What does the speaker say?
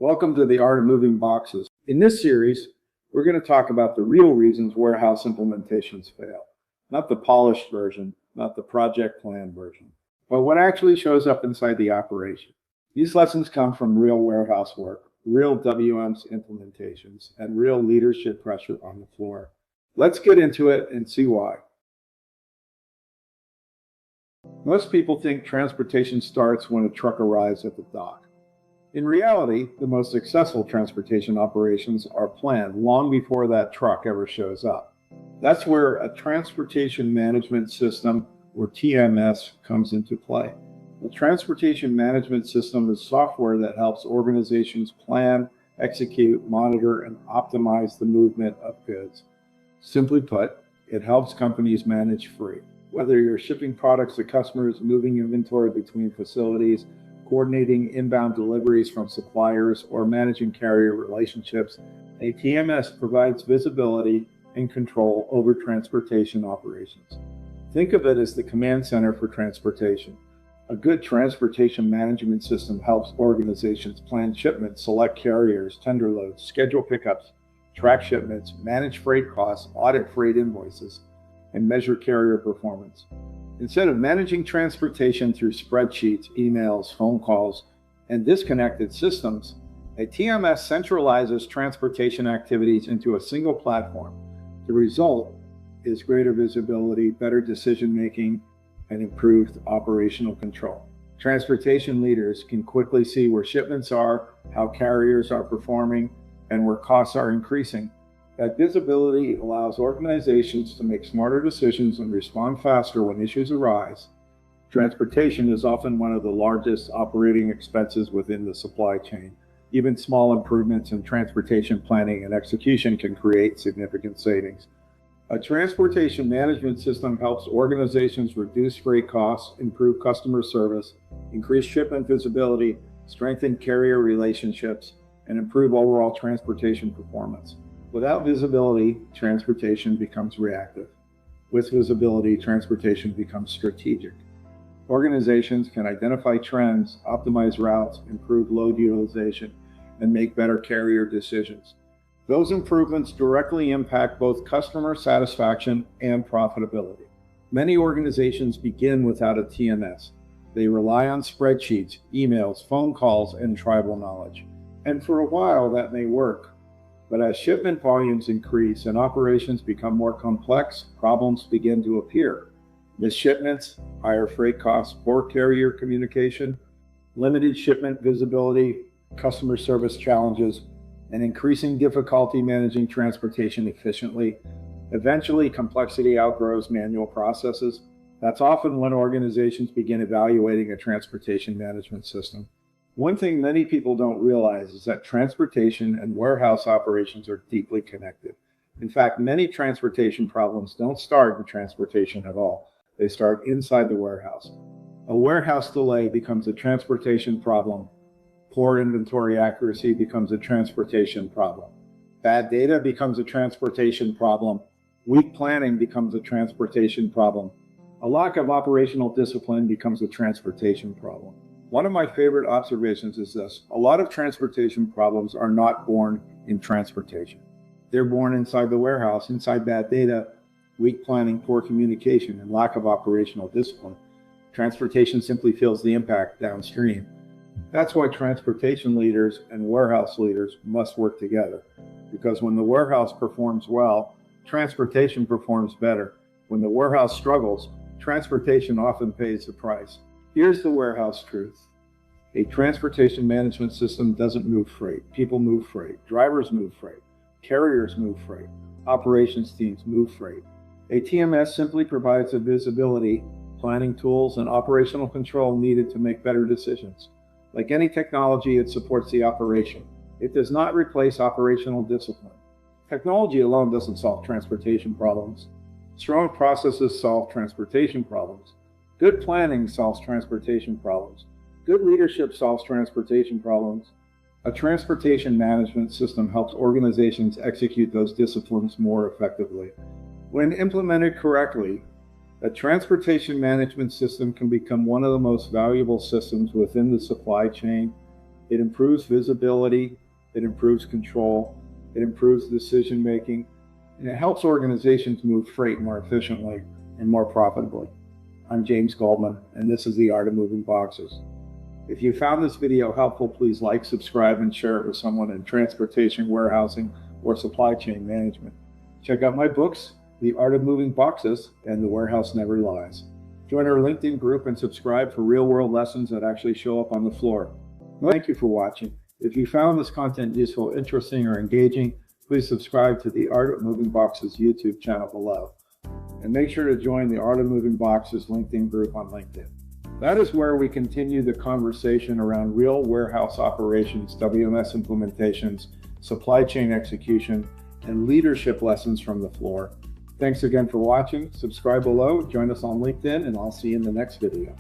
Welcome to the Art of Moving Boxes. In this series, we're going to talk about the real reasons warehouse implementations fail. Not the polished version, not the project plan version, but what actually shows up inside the operation. These lessons come from real warehouse work, real WM's implementations, and real leadership pressure on the floor. Let's get into it and see why. Most people think transportation starts when a truck arrives at the dock. In reality, the most successful transportation operations are planned long before that truck ever shows up. That's where a transportation management system, or TMS, comes into play. A transportation management system is software that helps organizations plan, execute, monitor, and optimize the movement of goods. Simply put, it helps companies manage freight. Whether you're shipping products to customers, moving inventory between facilities, coordinating inbound deliveries from suppliers, or managing carrier relationships, a TMS provides visibility and control over transportation operations. Think of it as the command center for transportation. A good transportation management system helps organizations plan shipments, select carriers, tender loads, schedule pickups, track shipments, manage freight costs, audit freight invoices, and measure carrier performance. Instead of managing transportation through spreadsheets, emails, phone calls, and disconnected systems, a TMS centralizes transportation activities into a single platform. The result is greater visibility, better decision-making, and improved operational control. Transportation leaders can quickly see where shipments are, how carriers are performing, and where costs are increasing. That visibility allows organizations to make smarter decisions and respond faster when issues arise. Transportation is often one of the largest operating expenses within the supply chain. Even small improvements in transportation planning and execution can create significant savings. A transportation management system helps organizations reduce freight costs, improve customer service, increase shipment visibility, strengthen carrier relationships, and improve overall transportation performance. Without visibility, transportation becomes reactive. With visibility, transportation becomes strategic. Organizations can identify trends, optimize routes, improve load utilization, and make better carrier decisions. Those improvements directly impact both customer satisfaction and profitability. Many organizations begin without a TMS. They rely on spreadsheets, emails, phone calls, and tribal knowledge. And for a while, that may work. But as shipment volumes increase and operations become more complex, problems begin to appear. Missed shipments, higher freight costs, poor carrier communication, limited shipment visibility, customer service challenges, and increasing difficulty managing transportation efficiently. Eventually, complexity outgrows manual processes. That's often when organizations begin evaluating a transportation management system. One thing many people don't realize is that transportation and warehouse operations are deeply connected. In fact, many transportation problems don't start in transportation at all. They start inside the warehouse. A warehouse delay becomes a transportation problem. Poor inventory accuracy becomes a transportation problem. Bad data becomes a transportation problem. Weak planning becomes a transportation problem. A lack of operational discipline becomes a transportation problem. One of my favorite observations is this: a lot of transportation problems are not born in transportation. They're born inside the warehouse, inside bad data, weak planning, poor communication, and lack of operational discipline. Transportation simply feels the impact downstream. That's why transportation leaders and warehouse leaders must work together. Because when the warehouse performs well, transportation performs better. When the warehouse struggles, transportation often pays the price. Here's the warehouse truth. A transportation management system doesn't move freight. People move freight. Drivers move freight. Carriers move freight. Operations teams move freight. A TMS simply provides the visibility, planning tools, and operational control needed to make better decisions. Like any technology, it supports the operation. It does not replace operational discipline. Technology alone doesn't solve transportation problems. Strong processes solve transportation problems. Good planning solves transportation problems. Good leadership solves transportation problems. A transportation management system helps organizations execute those disciplines more effectively. When implemented correctly, a transportation management system can become one of the most valuable systems within the supply chain. It improves visibility, it improves control, it improves decision making, and it helps organizations move freight more efficiently and more profitably. I'm James Goldman, and this is The Art of Moving Boxes. If you found this video helpful, please like, subscribe, and share it with someone in transportation, warehousing, or supply chain management. Check out my books, The Art of Moving Boxes and The Warehouse Never Lies. Join our LinkedIn group and subscribe for real-world lessons that actually show up on the floor. Thank you for watching. If you found this content useful, interesting, or engaging, please subscribe to the Art of Moving Boxes YouTube channel below. And make sure to join the Art of Moving Boxes LinkedIn group on LinkedIn. That is where we continue the conversation around real warehouse operations, WMS implementations, supply chain execution, and leadership lessons from the floor. Thanks again for watching. Subscribe below, join us on LinkedIn, and I'll see you in the next video.